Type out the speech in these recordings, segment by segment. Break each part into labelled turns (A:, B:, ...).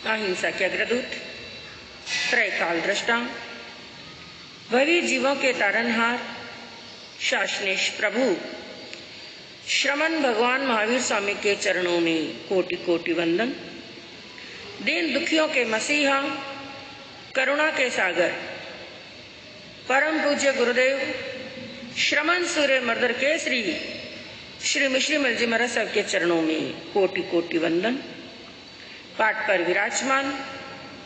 A: अहिंसा के अग्रदूत, त्रैकाल दृष्टा, भवी जीवों के तारनहार, शासनेश प्रभु श्रमण भगवान महावीर स्वामी के चरणों में कोटि कोटि वंदन। दीन दुखियों के मसीहा, करुणा के सागर, परम पूज्य गुरुदेव श्रमण सूर्य मर्दर केसरी श्री मिश्री मलजी महाराज साहब के चरणों में कोटि कोटि वंदन। पाठ पर विराजमान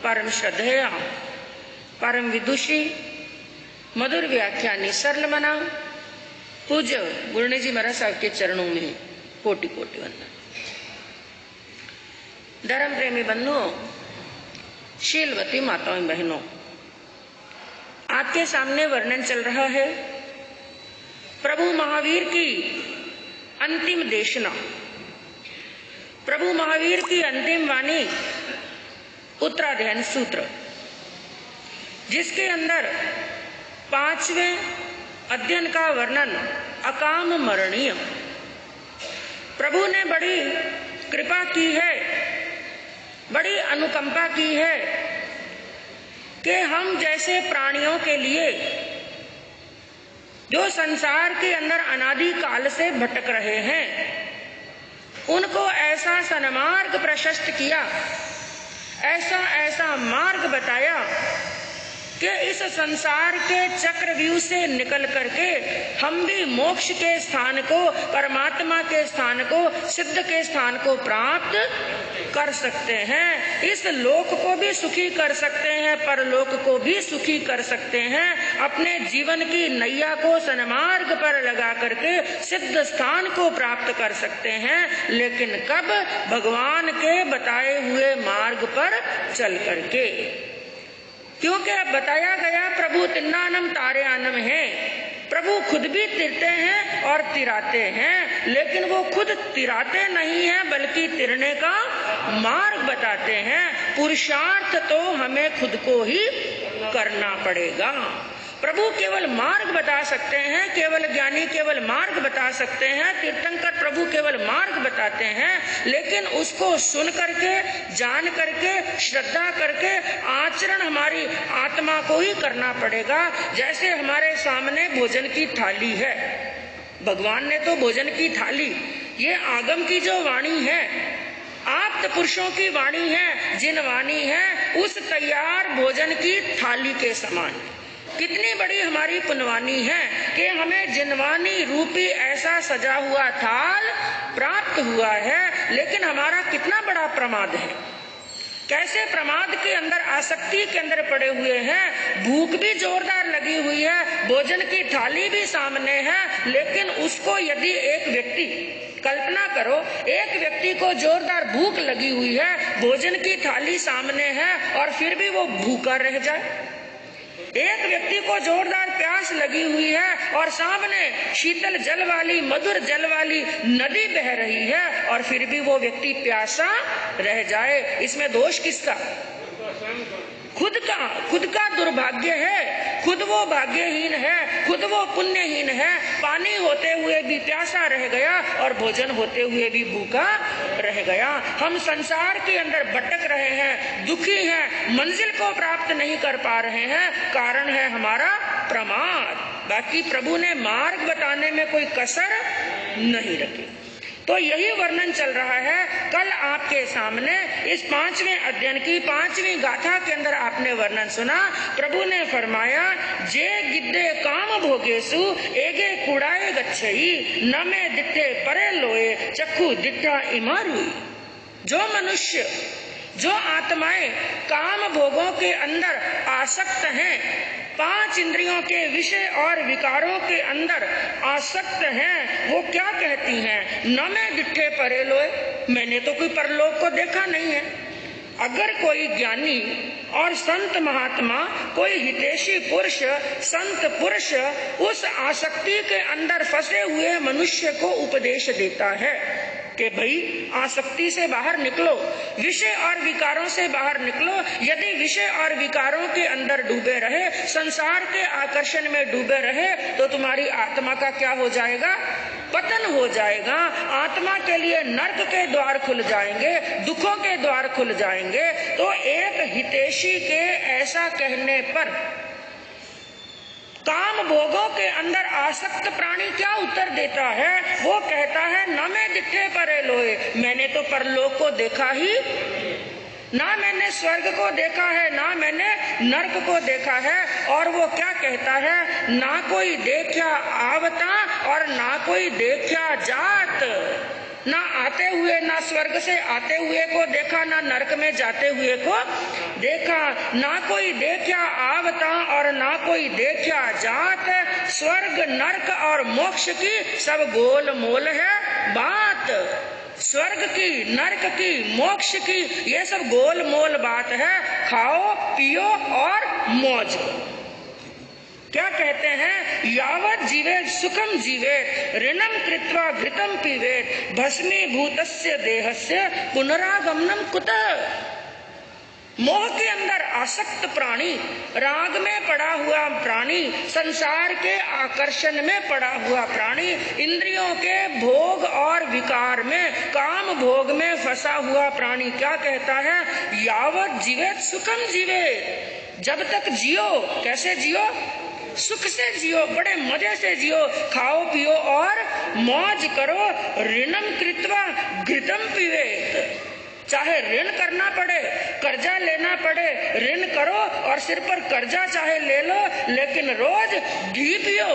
A: परम श्रद्धेया, परम विदुषी, मधुर व्याख्यानी सरल मना पूज्य गुरुने जी महाराज साहब के चरणों में कोटि कोटि वंदन। धर्म प्रेमी बंधुओं, शीलवती माताओं बहनों, आपके सामने वर्णन चल रहा है प्रभु महावीर की अंतिम देशना, प्रभु महावीर की अंतिम वाणी, उत्तराध्ययन सूत्र, जिसके अंदर 5वें अध्ययन का वर्णन अकाम मरणीय। प्रभु ने बड़ी कृपा की है, बड़ी अनुकंपा की है कि हम जैसे प्राणियों के लिए जो संसार के अंदर अनादि काल से भटक रहे हैं, उनको ऐसा सन्मार्ग प्रशस्त किया, ऐसा ऐसा मार्ग बताया कि इस संसार के चक्रव्यूह से निकल करके हम भी मोक्ष के स्थान को, परमात्मा के स्थान को, सिद्ध के स्थान को प्राप्त कर सकते हैं। इस लोक को भी सुखी कर सकते हैं, परलोक को भी सुखी कर सकते हैं। अपने जीवन की नैया को सन्मार्ग पर लगा करके सिद्ध स्थान को प्राप्त कर सकते हैं, लेकिन कब? भगवान के बताए हुए मार्ग पर चल करके। क्योंकि अब बताया गया प्रभु तिन्नानम तारे आनम है, प्रभु खुद भी तिरते हैं और तिराते हैं, लेकिन वो खुद तिराते नहीं हैं बल्कि तिरने का मार्ग बताते हैं। पुरुषार्थ तो हमें खुद को ही करना पड़ेगा। प्रभु केवल मार्ग बता सकते हैं, केवल ज्ञानी केवल मार्ग बता सकते हैं, तीर्थंकर प्रभु केवल मार्ग बताते हैं, लेकिन उसको सुन करके, जान करके, श्रद्धा करके आचरण हमारी आत्मा को ही करना पड़ेगा। जैसे हमारे सामने भोजन की थाली है, भगवान ने तो भोजन की थाली, ये आगम की जो वाणी है, आप्त पुरुषों की वाणी है, जिन वाणी है, उस तैयार भोजन की थाली के समान कितनी बड़ी हमारी पुण्यवानी है कि हमें जिनवानी रूपी ऐसा सजा हुआ थाल प्राप्त हुआ है। लेकिन हमारा कितना बड़ा प्रमाद है कैसे प्रमाद के अंदर, आसक्ति के अंदर पड़े हुए हैं। भूख भी जोरदार लगी हुई है, भोजन की थाली भी सामने है, लेकिन उसको यदि एक व्यक्ति, कल्पना करो, एक व्यक्ति को जोरदार भूख लगी हुई है, भोजन की थाली सामने है और फिर भी वो भूखा रह जाए। एक व्यक्ति को जोरदार प्यास लगी हुई है और सामने शीतल जल वाली, मधुर जल वाली नदी बह रही है और फिर भी वो व्यक्ति प्यासा रह जाए। इसमें दोष किसका? खुद का दुर्भाग्य है, खुद वो भाग्यहीन है, खुद वो पुण्यहीन है। पानी होते हुए भी प्यासा रह गया और भोजन होते हुए भी भूखा रह गया। हम संसार के अंदर भटक रहे हैं, दुखी हैं, मंजिल को प्राप्त नहीं कर पा रहे हैं। कारण है हमारा प्रमाद। बाकी प्रभु ने मार्ग बताने में कोई कसर नहीं रखी। तो यही वर्णन चल रहा है। कल आपके सामने इस 5वें अध्ययन की 5वीं गाथा के अंदर आपने वर्णन सुना। प्रभु ने फरमाया, जे गिद्धे काम भोगेसु एगे कुड़ाए गच्छई, न में दिट्ठे परे लोए चक्षु दिट्ठा इमारुई। जो मनुष्य, जो आत्माएं काम भोगों के अंदर आसक्त हैं, 5 इंद्रियों के विषय और विकारों के अंदर आसक्त हैं, वो क्या कहती हैं? न मैं दिट्ठे परे लोए, मैंने तो कोई परलोक को देखा नहीं है। अगर कोई ज्ञानी और संत महात्मा, कोई हितैषी पुरुष, संत पुरुष उस आसक्ति के अंदर फंसे हुए मनुष्य को उपदेश देता है कि भाई आसक्ति से बाहर निकलो, विषय और विकारों से बाहर निकलो। यदि विषय और विकारों के अंदर डूबे रहे, संसार के आकर्षण में डूबे रहे, तो तुम्हारी आत्मा का क्या हो जाएगा? पतन हो जाएगा। आत्मा के लिए नरक के द्वार खुल जाएंगे, दुखों के द्वार खुल जाएंगे। तो एक हितैषी के ऐसा कहने पर काम भोगों के अंदर आसक्त प्राणी क्या उत्तर देता है? वो कहता है, न मैं दिट्ठे परे लोए, मैंने तो परलोक को देखा ही ना, मैंने स्वर्ग को देखा है, ना मैंने नरक को देखा है। और वो क्या कहता है? ना कोई देखा आवता और ना कोई देखा जात। ना आते हुए, ना स्वर्ग से आते हुए को देखा, ना नरक में जाते हुए को देखा। ना कोई देखा आवता और ना कोई देखा जात। स्वर्ग, नरक और मोक्ष की सब गोल मोल है बात। स्वर्ग की, नरक की, मोक्ष की, ये सब गोल मोल बात है। खाओ, पियो और मौज। क्या कहते हैं? यावत जीवेत सुखम जीवेत, ऋणम कृत्वा घृतम पीवेत, भस्मीभूतस्य देहस्य पुनरागमनम कुतः। मोह के अंदर आसक्त प्राणी, राग में पड़ा हुआ प्राणी, संसार के आकर्षण में पड़ा हुआ प्राणी, इंद्रियों के भोग और विकार में, काम भोग में फंसा हुआ प्राणी क्या कहता है? यावत जीवेत सुखम जीवेत, जब तक जियो। कैसे जियो? सुख से जियो, बड़े मजे से जियो, खाओ पियो और मौज करो। ऋणम कृत्वा घृतम पीवेत, चाहे ऋण करना पड़े, कर्जा लेना पड़े, ऋण करो और सिर पर कर्जा चाहे ले लो, लेकिन रोज घी पियो,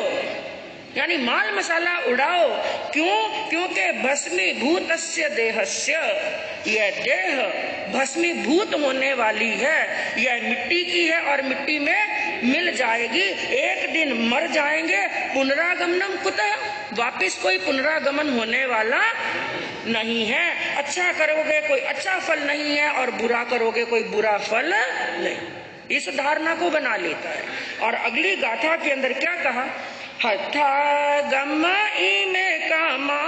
A: यानी माल मसाला उड़ाओ। क्यों? क्योंकि भस्मीभूतस्य देहस्य, यह देह भस्मीभूत होने वाली है, यह मिट्टी की है और मिट्टी में मिल जाएगी, एक दिन मर जाएंगे। पुनरागमनम कुतः, वापिस कोई पुनरागमन होने वाला नहीं है। अच्छा करोगे कोई अच्छा फल नहीं है और बुरा करोगे कोई बुरा फल नहीं। इस धारणा को बना लेता है। और अगली गाथा के अंदर क्या कहा? हथा गम में कामा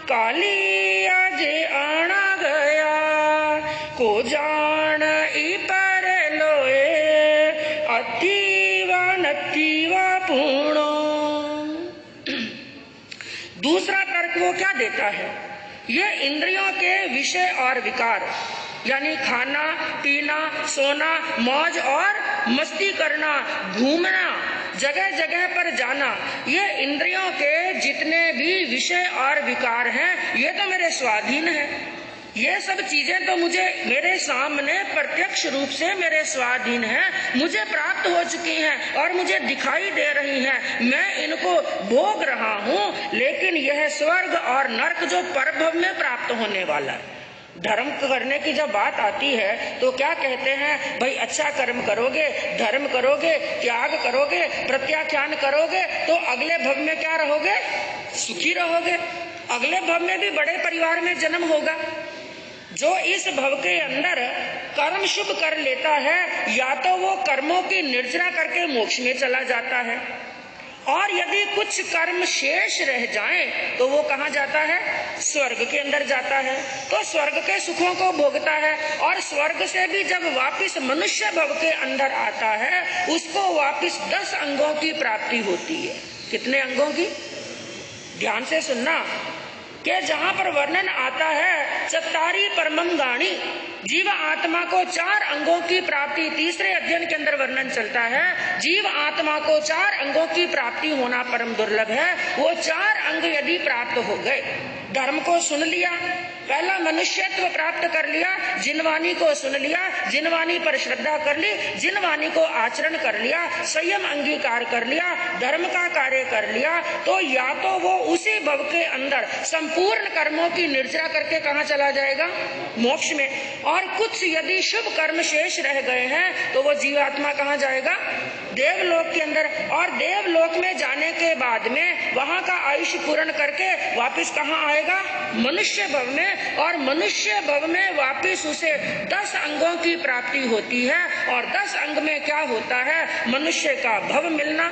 A: काली आज आना गया, को जान ई पर लोए अतीवा नतीवा पूर्णो। दूसरा तर्क वो क्या देता है? ये इंद्रियों के विषय और विकार, यानी खाना, पीना, सोना, मौज और मस्ती करना, घूमना, जगह जगह पर जाना, ये इंद्रियों के जितने भी विषय और विकार हैं, ये तो मेरे स्वाधीन है। ये सब चीजें तो मुझे मेरे सामने प्रत्यक्ष रूप से मेरे स्वाधीन हैं, मुझे प्राप्त हो चुकी हैं और मुझे दिखाई दे रही हैं। मैं इनको भोग रहा हूँ, लेकिन यह स्वर्ग और नरक जो परभव में प्राप्त होने वाला है, धर्म करने की जब बात आती है तो क्या कहते हैं, भाई अच्छा कर्म करोगे, धर्म करोगे, त्याग करोगे, प्रत्याख्यान करोगे तो अगले भव में क्या रहोगे, सुखी रहोगे। अगले भव में भी बड़े परिवार में जन्म होगा। जो इस भव के अंदर कर्म शुभ कर लेता है या तो वो कर्मों की निर्जरा करके मोक्ष में चला जाता है, और यदि कुछ कर्म शेष रह जाएं तो वो कहाँ जाता है, स्वर्ग के अंदर जाता है। तो स्वर्ग के सुखों को भोगता है, और स्वर्ग से भी जब वापिस मनुष्य भव के अंदर आता है उसको वापिस 10 अंगों की प्राप्ति होती है। कितने अंगों की, ध्यान से सुनना, कि जहां पर वर्णन आता है चत्तारी परमम गाणी, जीव आत्मा को 4 अंगों की प्राप्ति, तीसरे अध्ययन के अंदर वर्णन चलता है जीव आत्मा को 4 अंगों की प्राप्ति होना परम दुर्लभ है। वो 4 अंग यदि प्राप्त हो गए, धर्म को सुन लिया, पहला मनुष्यत्व प्राप्त कर लिया, जिनवानी को सुन लिया, जिनवानी पर श्रद्धा कर ली, जिनवानी को आचरण कर लिया, संयम अंगीकार कर लिया, धर्म का कार्य कर लिया, तो या तो वो उसी भव के अंदर संपूर्ण कर्मों की निर्जरा करके कहाँ चला जाएगा, मोक्ष में। और कुछ यदि शुभ कर्म शेष रह गए हैं तो वो जीवात्मा कहाँ जाएगा, देवलोक के अंदर। और देवलोक में जाने के बाद में वहां का आयुष्य पूर्ण करके वापिस कहाँ आएगा, मनुष्य भव में। और मनुष्य भव में वापिस उसे 10 अंगों की प्राप्ति होती है। और 10 अंग में क्या होता है, मनुष्य का भव मिलना,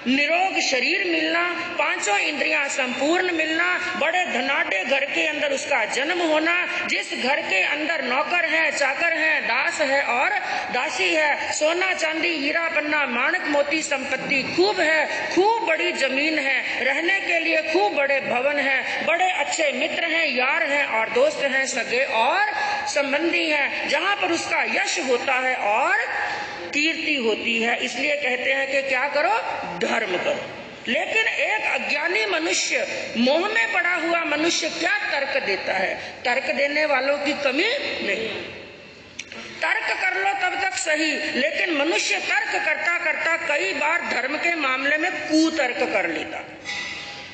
A: निरोग शरीर मिलना, 5 इंद्रियां संपूर्ण मिलना, बड़े धनाढ्य घर के अंदर उसका जन्म होना, जिस घर के अंदर नौकर है, चाकर है, दास है और दासी है, सोना चांदी हीरा पन्ना माणक मोती संपत्ति खूब है, खूब बड़ी जमीन है, रहने के लिए खूब बड़े भवन है, बड़े अच्छे मित्र हैं, यार हैं और दोस्त हैं, सगे और संबंधी हैं, जहाँ पर उसका यश होता है और कीर्ति होती है। इसलिए कहते हैं कि क्या करो, धर्म करो। लेकिन एक अज्ञानी मनुष्य, मोह में पड़ा हुआ मनुष्य क्या तर्क देता है, तर्क देने वालों की कमी नहीं। तर्क कर लो तब तक सही, लेकिन मनुष्य तर्क करता करता कई बार धर्म के मामले में कुतर्क कर लेता।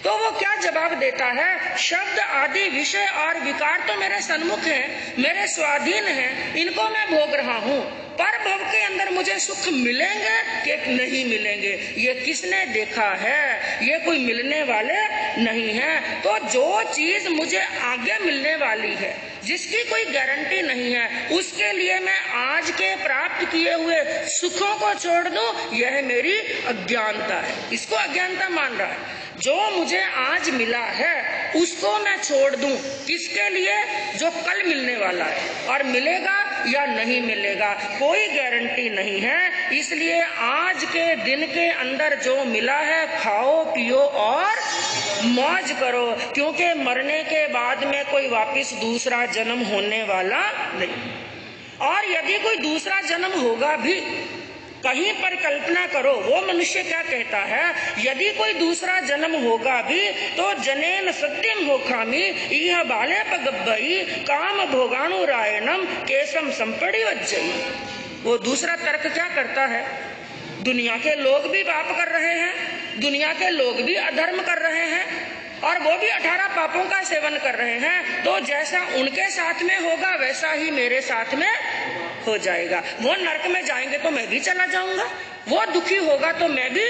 A: तो वो क्या जवाब देता है, शब्द आदि विषय और विकार तो मेरे सन्मुख हैं, मेरे स्वाधीन हैं, इनको मैं भोग रहा हूँ, पर भव के अंदर मुझे सुख मिलेंगे कि नहीं मिलेंगे ये किसने देखा है, ये कोई मिलने वाले नहीं है। तो जो चीज मुझे आगे मिलने वाली है, जिसकी कोई गारंटी नहीं है, उसके लिए मैं आज के प्राप्त किए हुए सुखों को छोड़ दूं, यह मेरी अज्ञानता है। इसको अज्ञानता मान रहा है। जो मुझे आज मिला है उसको मैं छोड़ दूं, किसके लिए, जो कल मिलने वाला है, और मिलेगा या नहीं मिलेगा कोई गारंटी नहीं है। इसलिए आज के दिन के अंदर जो मिला है खाओ पियो और मौज करो, क्योंकि मरने के बाद में कोई वापिस दूसरा जन्म होने वाला नहीं। और यदि कोई दूसरा जन्म होगा भी, कहीं पर कल्पना करो, वो मनुष्य क्या कहता है, यदि कोई दूसरा जन्म होगा भी तो जनेन सत्यम हो खामी यह बाले पगब्बई काम भोगाणु रायणम केसम संपड़ी वज्जई। वो दूसरा तर्क क्या करता है, दुनिया के लोग भी पाप कर रहे हैं, दुनिया के लोग भी अधर्म कर रहे हैं, और वो भी 18 पापों का सेवन कर रहे हैं, तो जैसा उनके साथ में होगा वैसा ही मेरे साथ में हो जाएगा। वो नरक में जाएंगे तो मैं भी चला जाऊंगा, वो दुखी होगा तो मैं भी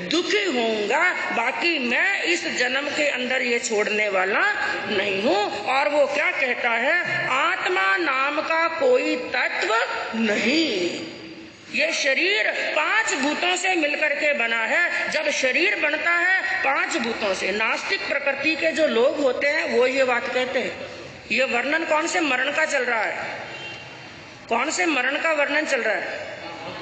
A: दुखी होऊंगा, बाकी मैं इस जन्म के अंदर ये छोड़ने वाला नहीं हूँ। और वो क्या कहता है, आत्मा नाम का कोई तत्व नहीं, ये शरीर 5 भूतों से मिलकर के बना है। जब शरीर बनता है 5 भूतों से, नास्तिक प्रकृति के जो लोग होते हैं वो ये बात कहते हैं। ये वर्णन कौन से मरण का चल रहा है, कौन से मरण का वर्णन चल रहा है,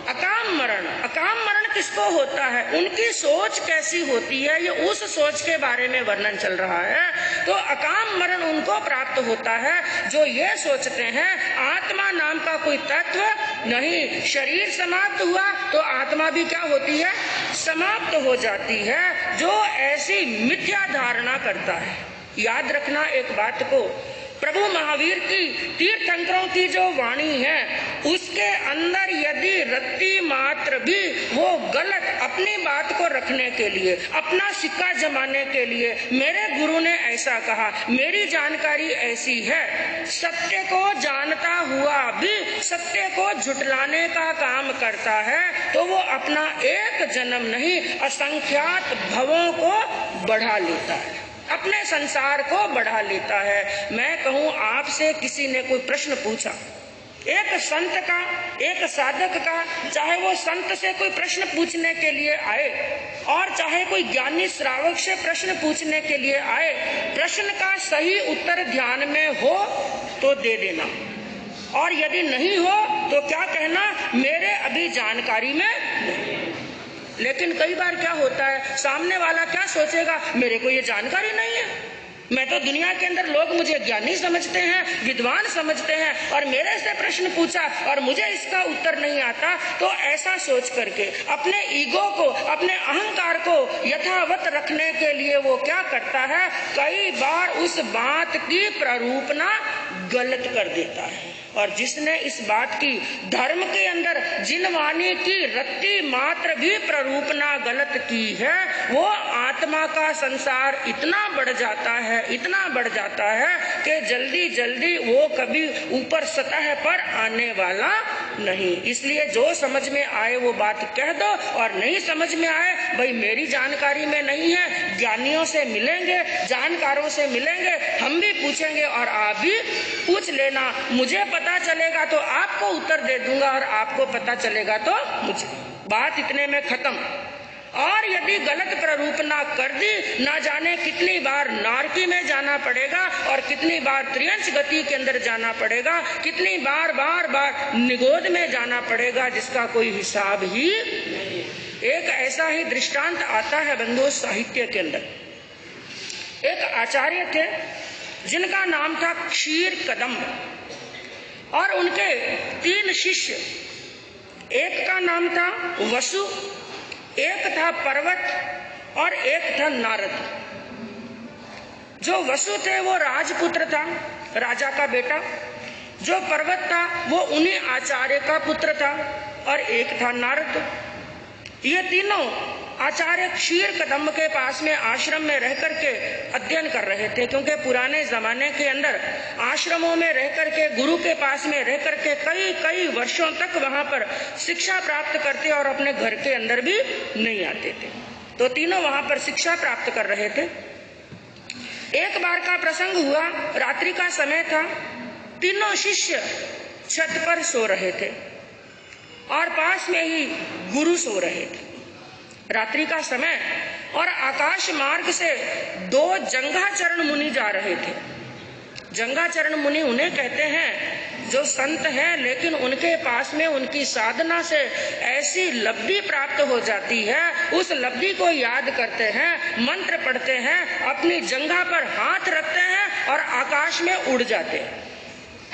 A: अकाम मरण। अकाम मरण किसको होता है, उनकी सोच कैसी होती है, ये उस सोच के बारे में वर्णन चल रहा है। तो अकाम मरण उनको प्राप्त होता है जो ये सोचते हैं आत्मा नाम का कोई तत्व नहीं, शरीर समाप्त हुआ तो आत्मा भी क्या होती है, समाप्त हो जाती है। जो ऐसी मिथ्या धारणा करता है, याद रखना एक बात को, प्रभु महावीर की तीर्थंकरों की जो वाणी है उसके अंदर यदि रत्ती मात्र भी वो गलत अपनी बात को रखने के लिए, अपना सिक्का जमाने के लिए मेरे गुरु ने ऐसा कहा, मेरी जानकारी ऐसी है। सत्य को जानता हुआ भी सत्य को झुठलाने का काम करता है तो वो अपना एक जन्म नहीं असंख्यात भवों को बढ़ा लेता है, अपने संसार को बढ़ा लेता है। मैं कहूं आपसे किसी ने कोई प्रश्न पूछा, एक संत का, एक साधक का, चाहे वो संत से कोई प्रश्न पूछने के लिए आए और चाहे कोई ज्ञानी श्रावक से प्रश्न पूछने के लिए आए, प्रश्न का सही उत्तर ध्यान में हो तो दे देना, और यदि नहीं हो तो क्या कहना, मेरे अभी जानकारी में नहीं। लेकिन कई बार क्या होता है, सामने वाला क्या सोचेगा, मेरे को ये जानकारी नहीं है, मैं तो दुनिया के अंदर लोग मुझे ज्ञानी समझते हैं, विद्वान समझते हैं, और मेरे से प्रश्न पूछा और मुझे इसका उत्तर नहीं आता। तो ऐसा सोच करके अपने ईगो को, अपने अहंकार को यथावत रखने के लिए वो क्या करता है, कई बार उस बात की प्ररूपना गलत कर देता है। और जिसने इस बात की धर्म के अंदर जिन वाणी की रत्ती मात्र भी प्ररूपना गलत की है, वो आत्मा का संसार इतना बढ़ जाता है, इतना बढ़ जाता है कि जल्दी जल्दी वो कभी ऊपर सतह पर आने वाला नहीं। इसलिए जो समझ में आए वो बात कह दो, और नहीं समझ में आए, भाई मेरी जानकारी में नहीं है, ज्ञानियों से मिलेंगे, जानकारों से मिलेंगे, हम भी पूछेंगे और आप भी पूछ लेना, मुझे पता चलेगा तो आपको उत्तर दे दूंगा और आपको पता चलेगा तो मुझे। बात इतने में खत्म। और यदि गलत प्ररूपना कर दी, ना जाने कितनी बार नारकी में जाना पड़ेगा और कितनी बार त्रियंश गति के अंदर जाना पड़ेगा, कितनी बार बार बार निगोद में जाना पड़ेगा, जिसका कोई हिसाब ही नहीं। एक ऐसा ही दृष्टांत आता है बंधु साहित्य के अंदर। एक आचार्य थे जिनका नाम था क्षीर कदम्ब, और उनके 3 शिष्य, एक का नाम था वसु, एक था पर्वत और एक था नारद। जो वसु थे वो राजपुत्र था, राजा का बेटा। जो पर्वत था वो उन्हीं आचार्य का पुत्र था, और एक था नारद। ये तीनों आचार्य क्षीर कदम्ब के पास में आश्रम में रह करके अध्ययन कर रहे थे, क्योंकि पुराने जमाने के अंदर आश्रमों में रह करके, गुरु के पास में रह करके कई कई वर्षों तक वहां पर शिक्षा प्राप्त करते और अपने घर के अंदर भी नहीं आते थे। तो तीनों वहां पर शिक्षा प्राप्त कर रहे थे। एक बार का प्रसंग हुआ, रात्रि का समय था, तीनों शिष्य छत पर सो रहे थे और पास में ही गुरु सो रहे थे। रात्रि का समय, और आकाश मार्ग से 2 जंघाचरण मुनि जा रहे थे। जंघाचरण मुनि उन्हें कहते हैं जो संत हैं, लेकिन उनके पास में उनकी साधना से ऐसी लब्धि प्राप्त हो जाती है, उस लब्धि को याद करते हैं, मंत्र पढ़ते हैं, अपनी जंघा पर हाथ रखते हैं और आकाश में उड़ जाते हैं।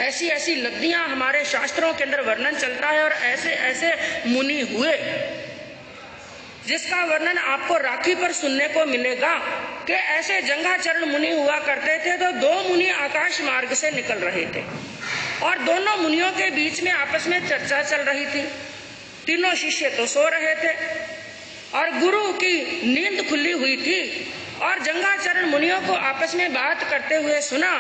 A: ऐसी ऐसी लब्धियां हमारे शास्त्रों के अंदर वर्णन चलता है, और ऐसे ऐसे मुनि हुए जिसका वर्णन आपको राखी पर सुनने को मिलेगा कि ऐसे जंघाचरण मुनि हुआ करते थे। तो 2 मुनि आकाश मार्ग से निकल रहे थे और दोनों मुनियों के बीच में आपस में चर्चा चल रही थी। तीनों शिष्य तो सो रहे थे और गुरु की नींद खुली हुई थी, और जंघाचरण मुनियों को आपस में बात करते हुए सुना।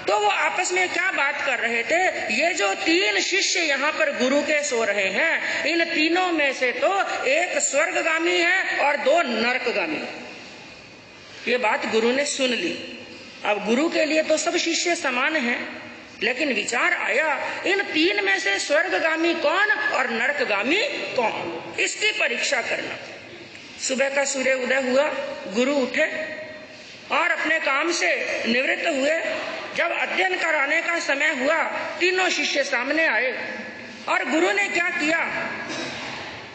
A: तो वो आपस में क्या बात कर रहे थे, ये जो 3 शिष्य यहाँ पर गुरु के सो रहे हैं, इन तीनों में से तो एक स्वर्गगामी है और 2 नरकगामी। ये बात गुरु ने सुन ली। अब गुरु के लिए तो सब शिष्य समान हैं, लेकिन विचार आया इन 3 में से स्वर्गगामी कौन और नरकगामी कौन, इसकी परीक्षा करना। सुबह का सूर्य उदय हुआ, गुरु उठे और अपने काम से निवृत्त हुए। जब अध्ययन कराने का समय हुआ, तीनों शिष्य सामने आए और गुरु ने क्या किया,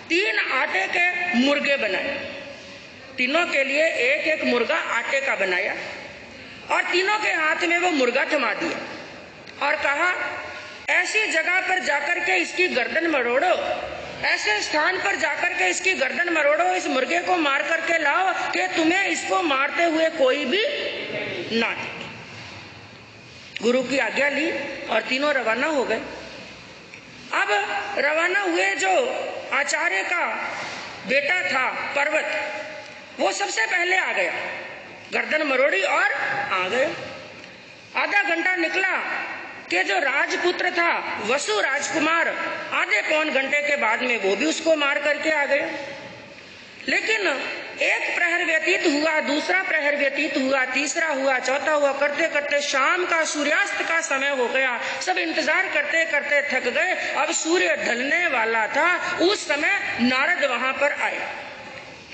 A: 3 आटे के मुर्गे बनाए। तीनों के लिए एक एक मुर्गा आटे का बनाया और तीनों के हाथ में वो मुर्गा थमा दिया और कहा, ऐसी जगह पर जाकर के इसकी गर्दन मरोड़ो, ऐसे स्थान पर जाकर के इसकी गर्दन मरोड़ो, इस मुर्गे को मार करके लाओ कि तुम्हें इसको मारते हुए कोई भी ना देखे। गुरु की आज्ञा ली और तीनों रवाना हो गए। अब रवाना हुए जो आचार्य का बेटा था पर्वत, वो सबसे पहले आ गया, गर्दन मरोड़ी और आ गया। आधा घंटा निकला कि जो राजपुत्र था वसु राजकुमार, आधे पौन घंटे के बाद में वो भी उसको मार करके आ गया। लेकिन एक प्रहर व्यतीत हुआ, दूसरा प्रहर व्यतीत हुआ, तीसरा हुआ, चौथा हुआ, करते करते शाम का सूर्यास्त का समय हो गया। सब इंतजार करते करते थक गए। अब सूर्य ढलने वाला था। उस समय नारद वहां पर आए,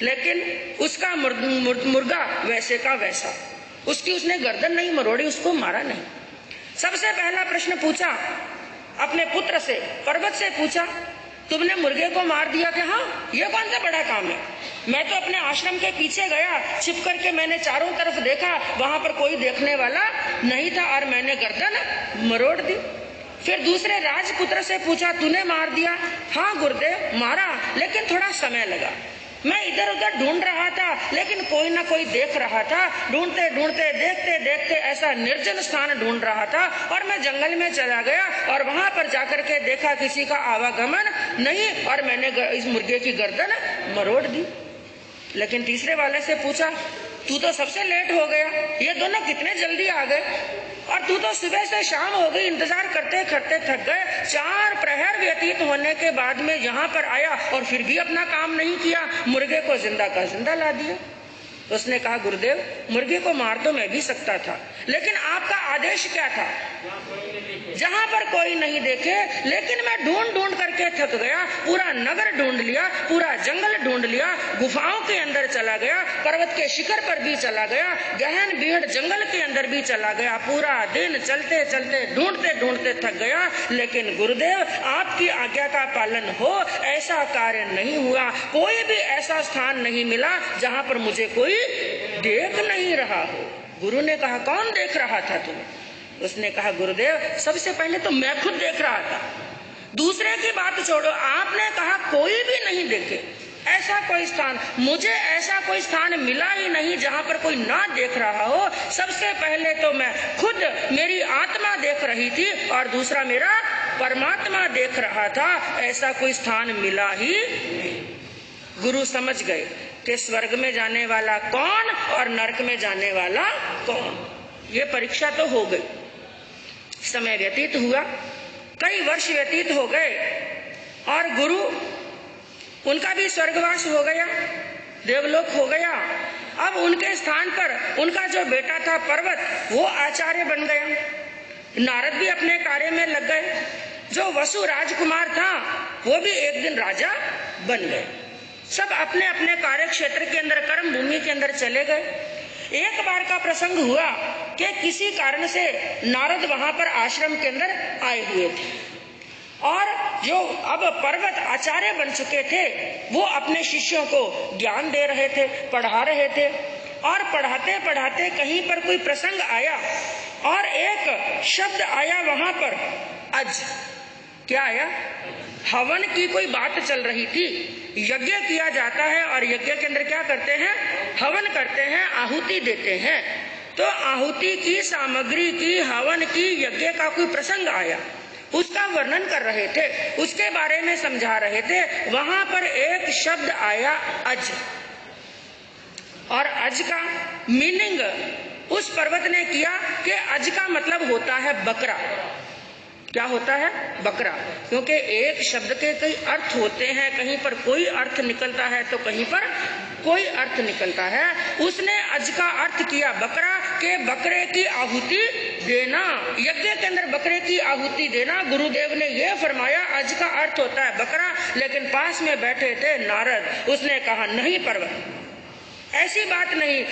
A: लेकिन उसका मुर्गा वैसे का वैसा, उसने गर्दन नहीं मरोड़ी, उसको मारा नहीं। सबसे पहला प्रश्न पूछा अपने पुत्र से, पर्वत से पूछा, तुमने मुर्गे को मार दिया कि हाँ, ये कौन सा बड़ा काम है? मैं तो अपने आश्रम के पीछे गया, छिप करके मैंने चारों तरफ देखा, वहां पर कोई देखने वाला नहीं था और मैंने गर्दन मरोड़ दी। फिर दूसरे राजपुत्र से पूछा, तूने मार दिया? हाँ गुरुदेव, मारा, लेकिन थोड़ा समय लगा। मैं इधर उधर ढूंढ रहा था, लेकिन कोई ना कोई देख रहा था। ढूंढते ढूंढते, देखते देखते ऐसा निर्जन स्थान ढूंढ रहा था और मैं जंगल में चला गया और वहां पर जाकर के देखा किसी का आवागमन नहीं और मैंने इस मुर्गे की गर्दन मरोड़ दी। लेकिन तीसरे वाले से पूछा, तू तो सबसे लेट हो गया, ये दोनों कितने जल्दी आ गए और तू तो सुबह से शाम हो गई, इंतजार करते करते थक गए। 4 प्रहर व्यतीत होने के बाद में यहाँ पर आया और फिर भी अपना काम नहीं किया, मुर्गे को जिंदा का जिंदा ला दिया। उसने कहा, गुरुदेव, मुर्गे को मार तो मैं भी सकता था, लेकिन आपका आदेश क्या था? जहां पर कोई नहीं देखे, लेकिन मैं ढूंढ ढूंढ करके थक गया। पूरा नगर ढूंढ लिया, पूरा जंगल ढूंढ लिया, गुफाओं के अंदर चला गया, पर्वत के शिखर पर भी चला गया, गहन बीहड़ जंगल के अंदर भी चला गया। पूरा दिन चलते चलते ढूंढते ढूंढते थक गया, लेकिन गुरुदेव आपकी आज्ञा का पालन हो ऐसा कार्य नहीं हुआ। कोई भी ऐसा स्थान नहीं मिला जहां पर मुझे कोई देख नहीं रहा हो। गुरु ने कहा, कौन देख रहा था तुम्हें? उसने कहा, गुरुदेव, सबसे पहले तो मैं खुद देख रहा था, दूसरे की बात छोड़ो, आपने कहा कोई भी नहीं देखे। ऐसा कोई स्थान, मुझे ऐसा कोई स्थान मिला ही नहीं जहां पर कोई ना देख रहा हो। सबसे पहले तो मैं खुद, मेरी आत्मा देख रही थी और दूसरा मेरा परमात्मा देख रहा था। ऐसा कोई स्थान मिला ही नहीं। गुरु समझ गए कि स्वर्ग में जाने वाला कौन और नरक में जाने वाला कौन। ये परीक्षा तो हो गई। समय व्यतीत हुआ, कई वर्ष व्यतीत हो गए और गुरु, उनका भी स्वर्गवास हो गया, देवलोक हो गया। अब उनके स्थान पर उनका जो बेटा था पर्वत, वो आचार्य बन गया। नारद भी अपने कार्य में लग गए। जो वसु राजकुमार था वो भी एक दिन राजा बन गए। सब अपने अपने कार्य क्षेत्र के अंदर, कर्म भूमि के अंदर चले गए। एक बार का प्रसंग हुआ कि किसी कारण से नारद वहां पर आश्रम के अंदर आए हुए थे और जो अब पर्वत आचार्य बन चुके थे, वो अपने शिष्यों को ज्ञान दे रहे थे, पढ़ा रहे थे। और पढ़ाते पढ़ाते कहीं पर कोई प्रसंग आया और एक शब्द आया वहां पर, अज। क्या आया? हवन की कोई बात चल रही थी। यज्ञ किया जाता है और यज्ञ के अंदर क्या करते हैं? हवन करते हैं, आहुति देते हैं। तो आहुति की सामग्री की, हवन की, यज्ञ का कोई प्रसंग आया, उसका वर्णन कर रहे थे, उसके बारे में समझा रहे थे। वहां पर एक शब्द आया, अज। और अज का मीनिंग उस पर्वत ने किया कि अज का मतलब होता है बकरा। क्या होता है? बकरा। क्योंकि एक शब्द के कई अर्थ होते हैं, कहीं पर कोई अर्थ निकलता है तो कहीं पर कोई अर्थ निकलता है। उसने अज का अर्थ किया बकरा, के बकरे की आहुति देना, यज्ञ के अंदर बकरे की आहुति देना। गुरुदेव ने यह फरमाया अज का अर्थ होता है बकरा। लेकिन पास में बैठे थे नारद, उसने कहा, नहीं पर्वत, ऐसी बात नहीं।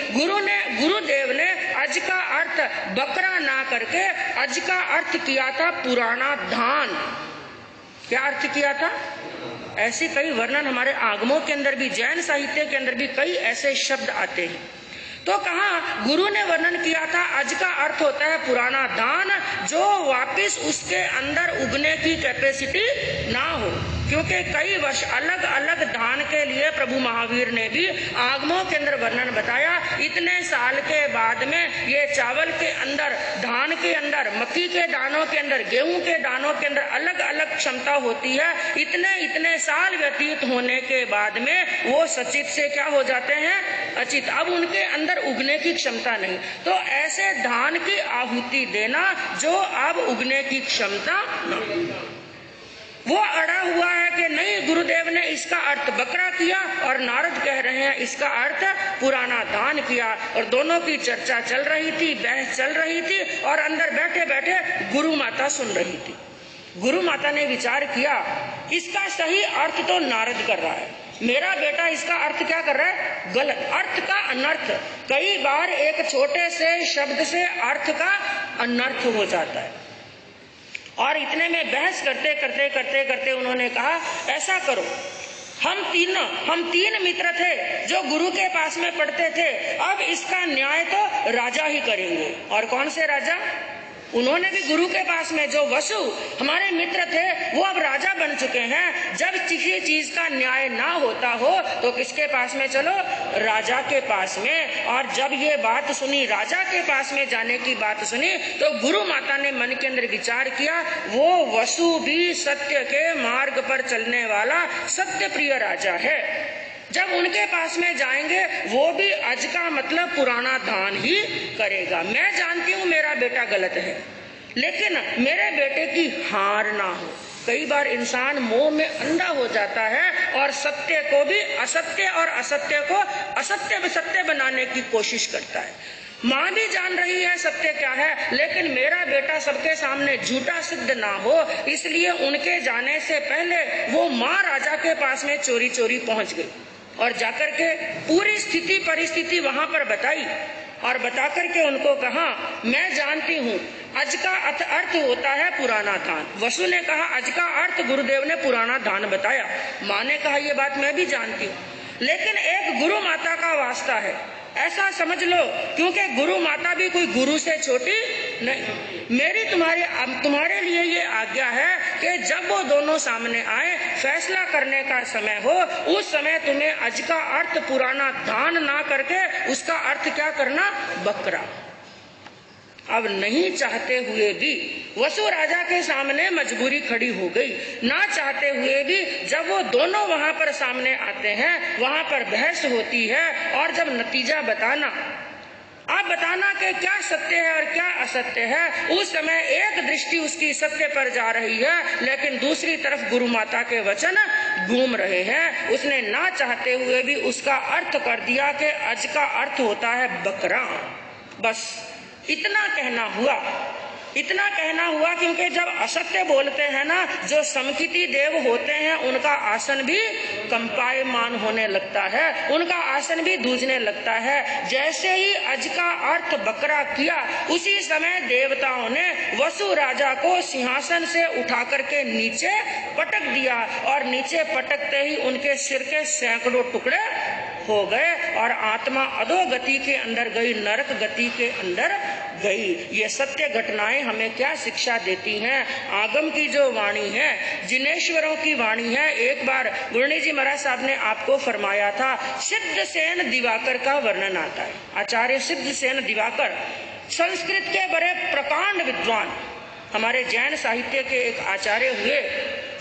A: गुरुदेव ने अज का अर्थ बकरा ना करके अज का अर्थ किया था पुराना धान। क्या अर्थ किया था? ऐसे कई वर्णन हमारे आगमों के अंदर भी, जैन साहित्य के अंदर भी कई ऐसे शब्द आते हैं। तो कहा, गुरु ने वर्णन किया था अज का अर्थ होता है पुराना धान, जो वापिस उसके अंदर उगने की कैपेसिटी ना हो। क्योंकि कई वर्ष अलग अलग धान के लिए प्रभु महावीर ने भी आगमों के अंदर वर्णन बताया। इतने साल के बाद में ये चावल के अंदर, धान के अंदर, मक्की के दानों के अंदर, गेहूं के दानों के अंदर अलग अलग क्षमता होती है। इतने इतने साल व्यतीत होने के बाद में वो सचित से क्या हो जाते हैं? अचित। अब उनके अंदर उगने की क्षमता नहीं। तो ऐसे धान की आहुति देना जो अब उगने की क्षमता न, वो अड़ा हुआ है कि नहीं, गुरुदेव ने इसका अर्थ बकरा किया और नारद कह रहे हैं इसका अर्थ पुराना धान किया। और दोनों की चर्चा चल रही थी, बहस चल रही थी और अंदर बैठे बैठे गुरु माता सुन रही थी। गुरु माता ने विचार किया इसका सही अर्थ तो नारद कर रहा है, मेरा बेटा इसका अर्थ क्या कर रहा है? गलत। अर्थ का अनर्थ, कई बार एक छोटे से शब्द से अर्थ का अनर्थ हो जाता है। और इतने में बहस करते करते करते करते उन्होंने कहा ऐसा करो, हम तीन मित्र थे जो गुरु के पास में पढ़ते थे, अब इसका न्याय तो राजा ही करेंगे। और कौन से राजा? उन्होंने भी गुरु के पास में, जो वसु हमारे मित्र थे वो अब राजा बन चुके हैं। जब किसी चीज का न्याय ना होता हो तो किसके पास में चलो? राजा के पास में। और जब ये बात सुनी, राजा के पास में जाने की बात सुनी, तो गुरु माता ने मन के अंदर विचार किया वो वसु भी सत्य के मार्ग पर चलने वाला सत्य प्रिय राजा है। जब उनके पास में जाएंगे वो भी अज का मतलब पुराना धान ही करेगा। मैं जानती हूँ मेरा बेटा गलत है, लेकिन मेरे बेटे की हार ना हो। कई बार इंसान मोह में अंधा हो जाता है और सत्य को भी असत्य और असत्य को असत्य सत्य बनाने की कोशिश करता है। माँ भी जान रही है सत्य क्या है, लेकिन मेरा बेटा सबके सामने झूठा सिद्ध ना हो, इसलिए उनके जाने से पहले वो माँ राजा के पास में चोरी चोरी पहुंच गई और जाकर के पूरी स्थिति परिस्थिति वहां पर बताई और बता करके उनको कहा मैं जानती हूँ अज का अर्थ होता है पुराना धान। वसु ने कहा अज का अर्थ गुरुदेव ने पुराना धान बताया। माँ ने कहा ये बात मैं भी जानती हूँ, लेकिन एक गुरु माता का वास्ता है, ऐसा समझ लो, क्योंकि गुरु माता भी कोई गुरु से छोटी नहीं। मेरी तुम्हारे लिए ये आज्ञा है कि जब वो दोनों सामने आए, फैसला करने का समय हो, उस समय तुम्हें अज का अर्थ पुराना धान ना करके उसका अर्थ क्या करना? बकरा। अब नहीं चाहते हुए भी वसु राजा के सामने मजबूरी खड़ी हो गई। ना चाहते हुए भी जब वो दोनों वहां पर सामने आते हैं, वहां पर बहस होती है और जब नतीजा बताना, आप बताना कि क्या सत्य है और क्या असत्य है, उस समय एक दृष्टि उसकी सत्य पर जा रही है, लेकिन दूसरी तरफ गुरु माता के वचन घूम रहे हैं। उसने ना चाहते हुए भी उसका अर्थ कर दिया कि अज का अर्थ होता है बकरा। बस इतना कहना हुआ, क्योंकि जब असत्य बोलते हैं ना, जो समकिति देव होते हैं उनका आसन भी कंपायमान होने लगता है, उनका आसन भी धूजने लगता है। जैसे ही अज का अर्थ बकरा किया, उसी समय देवताओं ने वसु राजा को सिंहासन से उठा करके नीचे पटक दिया और नीचे पटकते ही उनके सिर के सैकड़ों टुकड़े हो गए और आत्मा अधोगति के अंदर गई, नरक गति के अंदर गई। ये सत्य घटनाएं हमें क्या शिक्षा देती हैं? आगम की जो वाणी है, जिनेश्वरों की वाणी है। एक बार गुरुनी जी महाराज साहब ने आपको फरमाया था, सिद्ध सेन दिवाकर का वर्णन आता है। आचार्य सिद्ध सेन दिवाकर संस्कृत के बड़े प्रकांड विद्वान, हमारे जैन साहित्य के एक आचार्य हुए,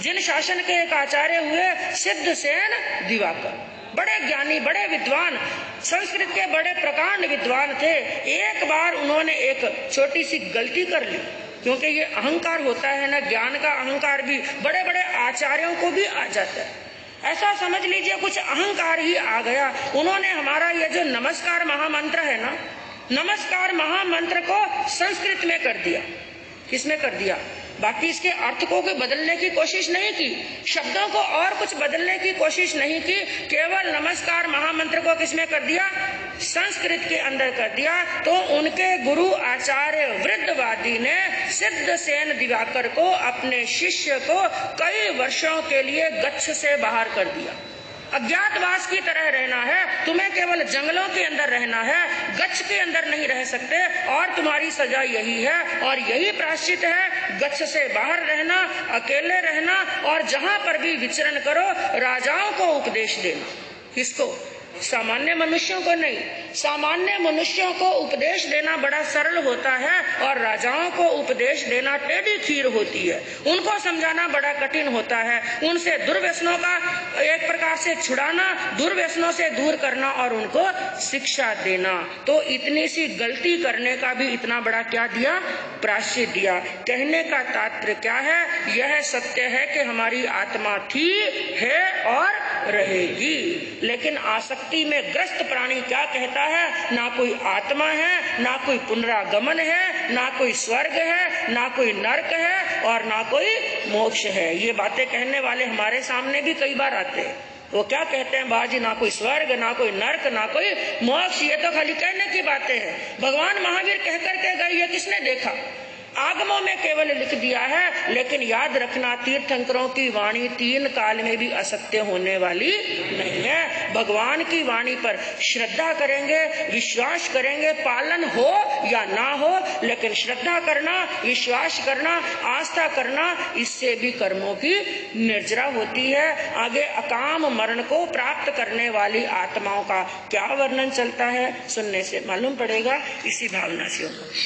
A: जिन शासन के एक आचार्य हुए सिद्ध सेन दिवाकर। बड़े ज्ञानी, बड़े विद्वान, संस्कृत के बड़े प्रकांड विद्वान थे। एक बार उन्होंने एक छोटी सी गलती कर ली, क्योंकि ये अहंकार होता है ना, ज्ञान का अहंकार भी बड़े बड़े आचार्यों को भी आ जाता है। ऐसा समझ लीजिए कुछ अहंकार ही आ गया। उन्होंने हमारा ये जो नमस्कार महामंत्र है ना, नमस्कार महामंत्र को संस्कृत में कर दिया। किसमें कर दिया? बाकी इसके अर्थ को कोई बदलने की कोशिश नहीं की, शब्दों को और कुछ बदलने की कोशिश नहीं की, केवल नमस्कार महामंत्र को किसमें कर दिया? संस्कृत के अंदर कर दिया। तो उनके गुरु आचार्य वृद्धवादी ने सिद्ध सेन दिवाकर को, अपने शिष्य को, कई वर्षों के लिए गच्छ से बाहर कर दिया। अज्ञातवास की तरह रहना है, तुम्हें केवल जंगलों के अंदर रहना है, गच्छ के अंदर नहीं रह सकते, और तुम्हारी सजा यही है और यही प्रायश्चित है। गच्छ से बाहर रहना, अकेले रहना और जहां पर भी विचरण करो राजाओं को उपदेश देना। किसको? सामान्य मनुष्यों को नहीं। सामान्य मनुष्यों को उपदेश देना बड़ा सरल होता है और राजाओं को उपदेश देना टेढ़ी खीर होती है। उनको समझाना बड़ा कठिन होता है। उनसे दुर्व्यसनों का एक प्रकार से छुड़ाना, दुर्व्यसनों से दूर करना और उनको शिक्षा देना। तो इतनी सी गलती करने का भी इतना बड़ा क्या दिया? प्रायश्चित दिया। कहने का तात्पर्य क्या है? यह सत्य है कि हमारी आत्मा थी, है और रहेगी। लेकिन आसक्ति में ग्रस्त प्राणी क्या कहता है? ना कोई आत्मा है, ना कोई पुनरागमन है, ना कोई स्वर्ग है, ना कोई नरक है और ना कोई मोक्ष है। ये बातें कहने वाले हमारे सामने भी कई बार आते हैं। वो क्या कहते हैं? बाजी ना कोई स्वर्ग, ना कोई नरक, ना कोई मोक्ष। ये तो खाली कहने की बातें हैं। भगवान महावीर कह करके गए, ये किसने देखा? आगमों में केवल लिख दिया है। लेकिन याद रखना, तीर्थंकरों की वाणी तीन काल में भी असत्य होने वाली नहीं है। भगवान की वाणी पर श्रद्धा करेंगे, विश्वास करेंगे, पालन हो या ना हो, लेकिन श्रद्धा करना, विश्वास करना, आस्था करना, इससे भी कर्मों की निर्जरा होती है। आगे अकाम मरण को प्राप्त करने वाली आत्माओं का क्या वर्णन चलता है, सुनने से मालूम पड़ेगा। इसी भावना से